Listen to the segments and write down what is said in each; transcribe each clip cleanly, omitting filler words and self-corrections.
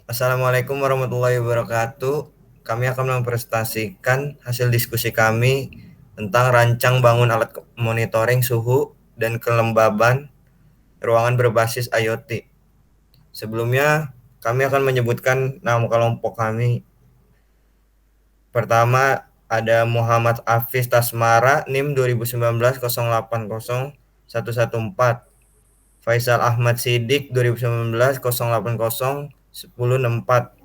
Assalamualaikum warahmatullahi wabarakatuh. Kami akan mempresentasikan hasil diskusi kami tentang rancang bangun alat monitoring suhu dan kelembaban ruangan berbasis IoT. Sebelumnya, kami akan menyebutkan nama kelompok kami. Pertama, ada Muhammad Hafiz Tasmara, NIM 2019 080114. Faisal Ahmad Sidik 2019 080 1064.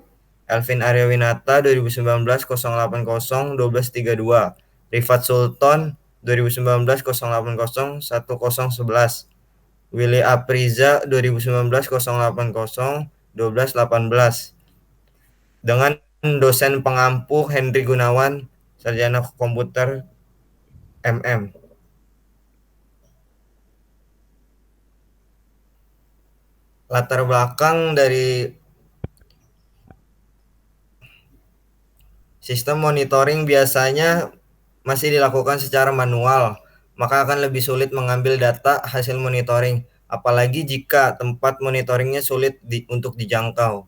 Elvin Aryawinata 2019 080 1232. Rifat Sultan 2019 080 1011. Willy Apriza 2019 080 1218 dengan dosen pengampu Henry Gunawan, sarjana komputer MM. Latar belakang dari sistem monitoring biasanya masih dilakukan secara manual, maka akan lebih sulit mengambil data hasil monitoring, apalagi jika tempat monitoringnya sulit untuk dijangkau.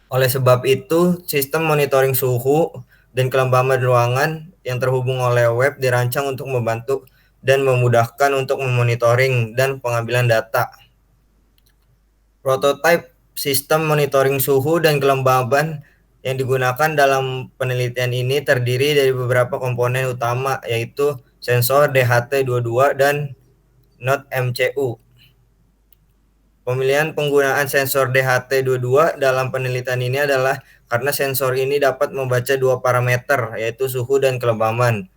Oleh sebab itu, sistem monitoring suhu dan kelembaban ruangan yang terhubung oleh web dirancang untuk membantu dan memudahkan untuk memonitoring dan pengambilan data. Prototipe sistem monitoring suhu dan kelembaban yang digunakan dalam penelitian ini terdiri dari beberapa komponen utama, yaitu sensor DHT22 dan Node MCU. Pemilihan penggunaan sensor DHT22 dalam penelitian ini adalah karena sensor ini dapat membaca dua parameter, yaitu suhu dan kelembaban.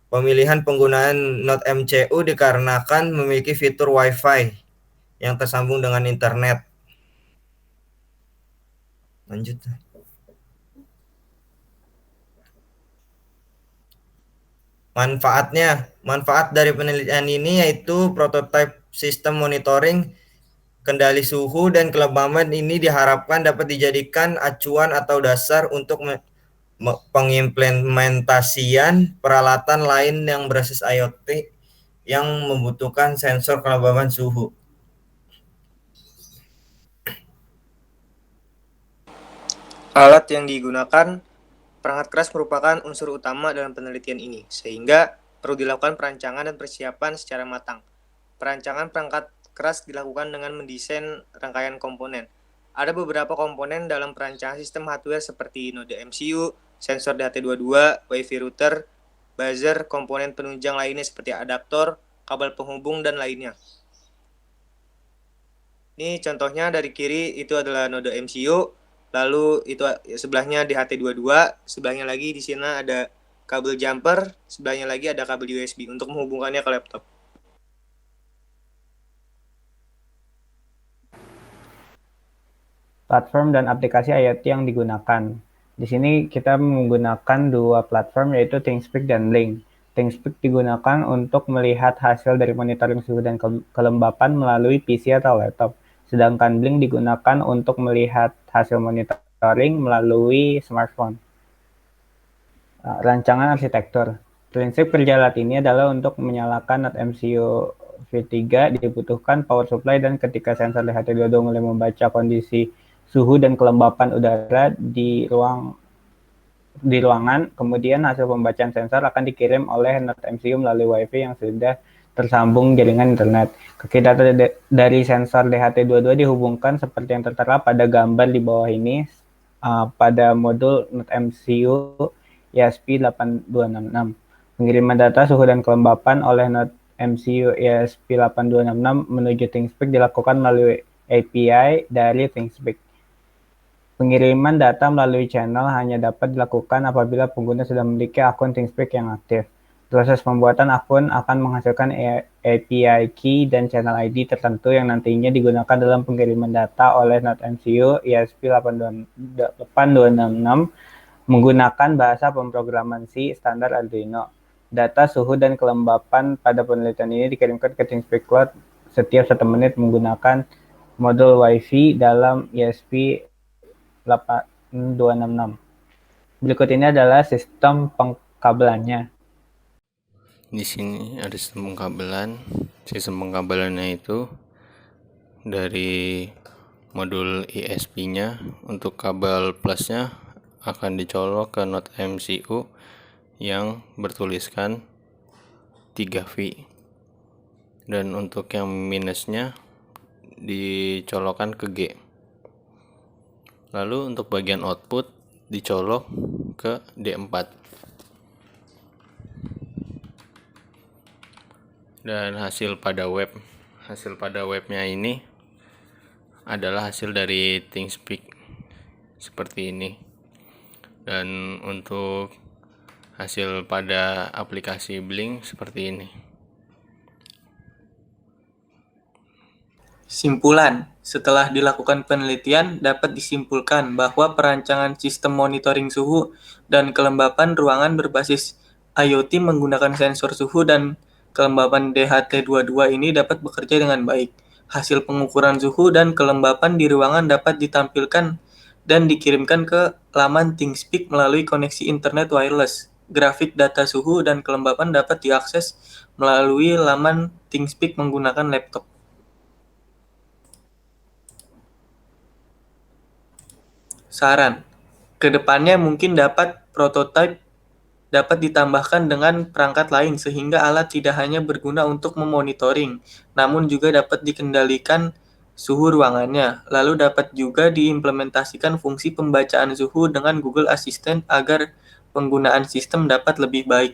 Pemilihan penggunaan Node MCU dikarenakan memiliki fitur Wi-Fi yang tersambung dengan internet. Lanjut. Manfaat dari penelitian ini yaitu prototipe sistem monitoring kendali suhu dan kelembaban ini diharapkan dapat dijadikan acuan atau dasar untuk pengimplementasian peralatan lain yang berbasis IoT yang membutuhkan sensor kelembaban suhu. Alat yang digunakan. Perangkat keras merupakan unsur utama dalam penelitian ini, sehingga perlu dilakukan perancangan dan persiapan secara matang. Perancangan perangkat keras dilakukan dengan mendesain rangkaian komponen. Ada beberapa komponen dalam perancangan sistem hardware seperti node MCU, sensor DHT22, Wi-Fi router, buzzer, komponen penunjang lainnya seperti adaptor, kabel penghubung, dan lainnya. Ini contohnya dari kiri itu adalah node MCU, lalu itu sebelahnya DHT22, sebelahnya lagi di sini ada kabel jumper, sebelahnya lagi ada kabel USB untuk menghubungkannya ke laptop. Platform dan aplikasi IoT yang digunakan. Di sini kita menggunakan dua platform yaitu ThingSpeak dan Blink. ThingSpeak digunakan untuk melihat hasil dari monitoring suhu dan kelembapan melalui PC atau laptop. Sedangkan Blink digunakan untuk melihat hasil monitoring melalui smartphone. Rancangan arsitektur. Prinsip kerja alat ini adalah untuk menyalakan Node MCU V3 dibutuhkan power supply dan ketika sensor DHT22 mulai membaca kondisi suhu dan kelembapan udara di ruangan, kemudian hasil pembacaan sensor akan dikirim oleh Node MCU melalui Wi-Fi yang sudah tersambung jaringan internet. Kaki data dari sensor DHT22 dihubungkan seperti yang tertera pada gambar di bawah ini pada modul Node MCU ESP8266. Pengiriman data suhu dan kelembapan oleh Node MCU ESP8266 menuju ThingSpeak dilakukan melalui API dari ThingSpeak. Pengiriman data melalui channel hanya dapat dilakukan apabila pengguna sudah memiliki akun ThingSpeak yang aktif. Proses pembuatan akun akan menghasilkan API key dan channel ID tertentu yang nantinya digunakan dalam pengiriman data oleh Node MCU ESP8266 menggunakan bahasa pemrograman C standar Arduino. Data suhu dan kelembapan pada penelitian ini dikirimkan ke ThingSpeak Cloud setiap 1 menit menggunakan modul Wi-Fi dalam ESP8266. Berikut ini adalah sistem pengkabelannya. Di sini ada sistem pengkabelannya itu dari modul ESP-nya. Untuk kabel plusnya akan dicolok ke not MCU yang bertuliskan 3V, dan untuk yang minusnya dicolokkan ke G. Lalu untuk bagian output dicolok ke D4. Dan hasil pada webnya ini adalah hasil dari ThinkSpeak seperti ini. Dan untuk hasil pada aplikasi Blink seperti ini. Simpulan, setelah dilakukan penelitian, dapat disimpulkan bahwa perancangan sistem monitoring suhu dan kelembapan ruangan berbasis IoT menggunakan sensor suhu dan kelembapan DHT22 ini dapat bekerja dengan baik. Hasil pengukuran suhu dan kelembapan di ruangan dapat ditampilkan dan dikirimkan ke laman ThinkSpeak melalui koneksi internet wireless. Grafik data suhu dan kelembapan dapat diakses melalui laman ThinkSpeak menggunakan laptop. Saran, kedepannya mungkin prototipe dapat ditambahkan dengan perangkat lain sehingga alat tidak hanya berguna untuk memonitoring, namun juga dapat dikendalikan suhu ruangannya. Lalu dapat juga diimplementasikan fungsi pembacaan suhu dengan Google Assistant agar penggunaan sistem dapat lebih baik.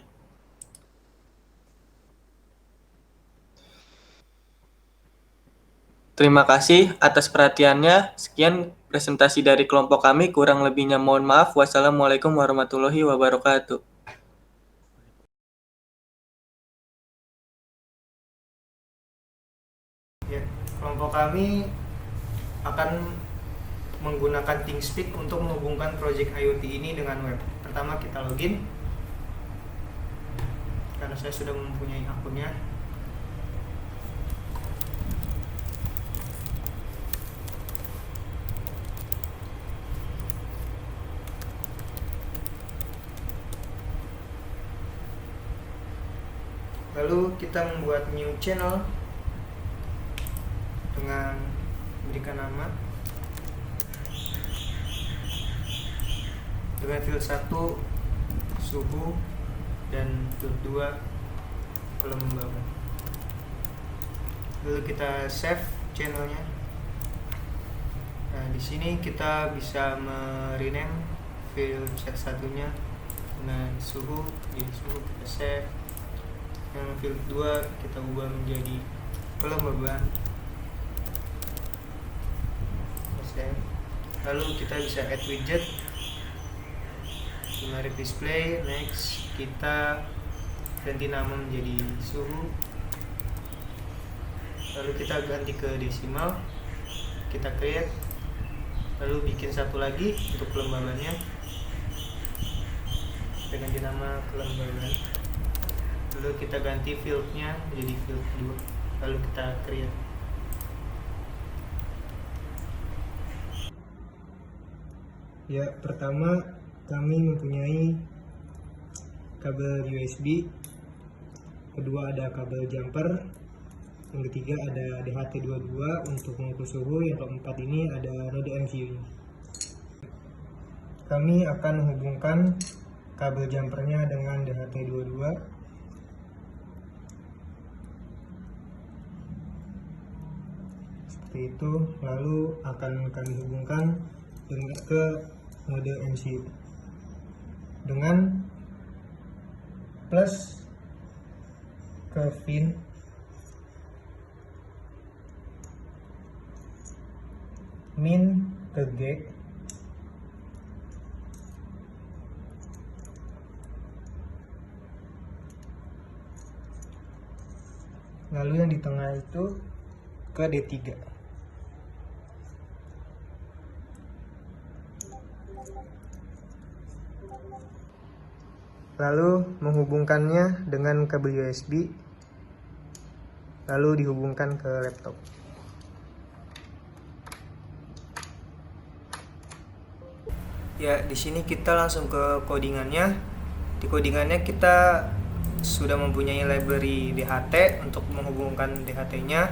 Terima kasih atas perhatiannya. Sekian presentasi dari kelompok kami. Kurang lebihnya mohon maaf. Wassalamualaikum warahmatullahi wabarakatuh. Ya, kelompok kami akan menggunakan ThinkSpeak untuk menghubungkan project IoT ini dengan web. Pertama kita login, karena saya sudah mempunyai akunnya. Lalu kita membuat new channel dengan berikan nama dengan field 1 suhu dan field 2 kelembaban. Lalu kita save channelnya. Nah, di sini kita bisa rename field set satunya dengan suhu, jadi suhu kita save. Yang field 2 kita ubah menjadi kelembaban. Lalu kita bisa add widget, menarik display. Next kita ganti nama menjadi suhu, lalu kita ganti ke desimal, kita create, lalu bikin satu lagi untuk kelembabannya, kita ganti nama kelembaban, lalu kita ganti fieldnya menjadi field 2, lalu kita create. Ya, pertama kami mempunyai kabel USB, kedua ada kabel jumper, yang ketiga ada DHT22 untuk mengukur suhu, yang keempat ini ada node MCU. Kami akan menghubungkan kabel jumpernya dengan DHT22. Seperti itu, lalu akan kami hubungkan ke node MCU dengan plus ke pin min ke G, lalu yang di tengah itu ke D3. Lalu menghubungkannya dengan kabel USB, lalu dihubungkan ke laptop. Ya, di sini kita langsung ke codingannya. Di codingannya kita sudah mempunyai library DHT untuk menghubungkan DHT-nya.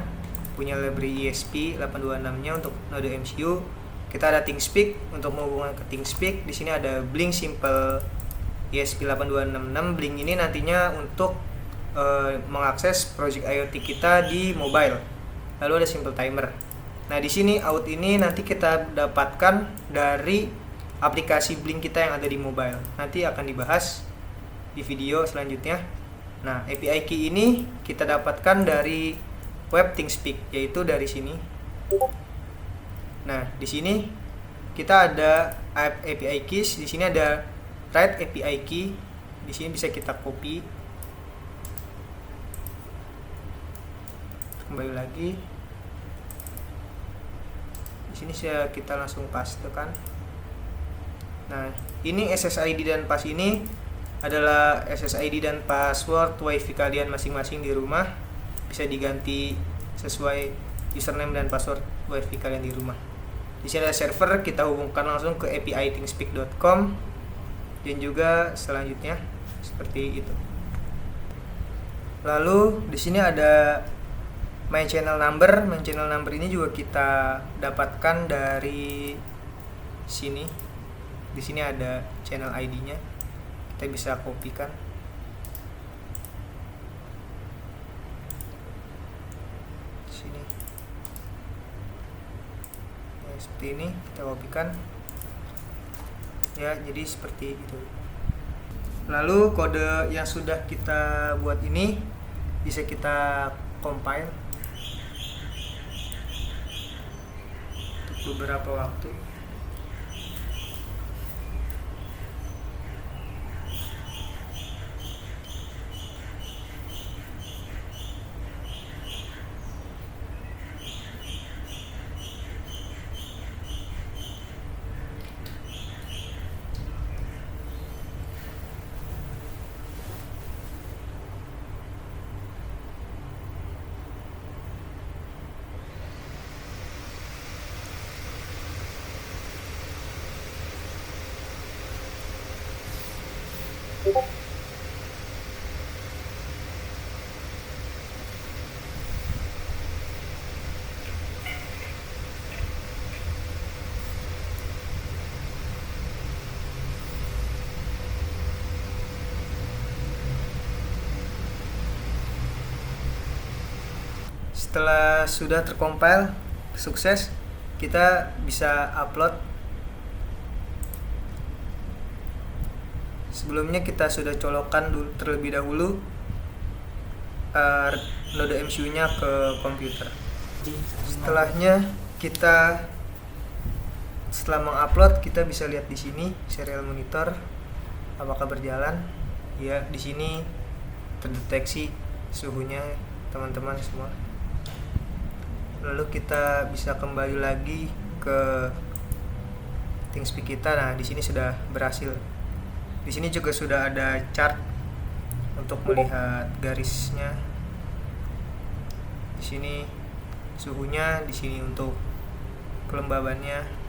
punya library ESP8266-nya untuk node MCU. Kita ada ThingSpeak untuk menghubungkan ke ThingSpeak. Di sini ada Blink Simple ESP8266. Blink ini nantinya untuk mengakses project IoT kita di mobile. Lalu ada Simple Timer. Nah, di sini out ini nanti kita dapatkan dari aplikasi Blink kita yang ada di mobile. Nanti akan dibahas di video selanjutnya. Nah, API key ini kita dapatkan dari web ThingSpeak, yaitu dari sini. Nah, di sini kita ada API keys. Di sini ada write API key. Di sini bisa kita copy. Kembali lagi. Di sini kita langsung pastekan. Nah, ini SSID dan pas ini adalah SSID dan password WiFi kalian masing-masing di rumah. Bisa diganti sesuai username dan password WiFi kalian di rumah. Di sini ada server, kita hubungkan langsung ke API thingspeak.com dan juga selanjutnya seperti itu. Lalu di sini ada main channel number. Main channel number ini juga kita dapatkan dari sini. Di sini ada channel ID-nya. Kita bisa kopikan. Sini. Ya, seperti ini kita kopikan. Ya, jadi seperti itu. Lalu kode yang sudah kita buat ini bisa kita compile untuk beberapa waktu. Setelah sudah tercompile sukses, kita bisa upload. Sebelumnya kita sudah colokkan terlebih dahulu node MCU-nya ke komputer. Setelahnya setelah mengupload, kita bisa lihat di sini serial monitor apakah berjalan. Ya, di sini terdeteksi suhunya teman-teman semua. Lalu kita bisa kembali lagi ke ThingSpeak kita. Nah, di sini sudah berhasil. Di sini juga sudah ada chart untuk melihat garisnya. Di sini suhunya, di sini untuk kelembabannya.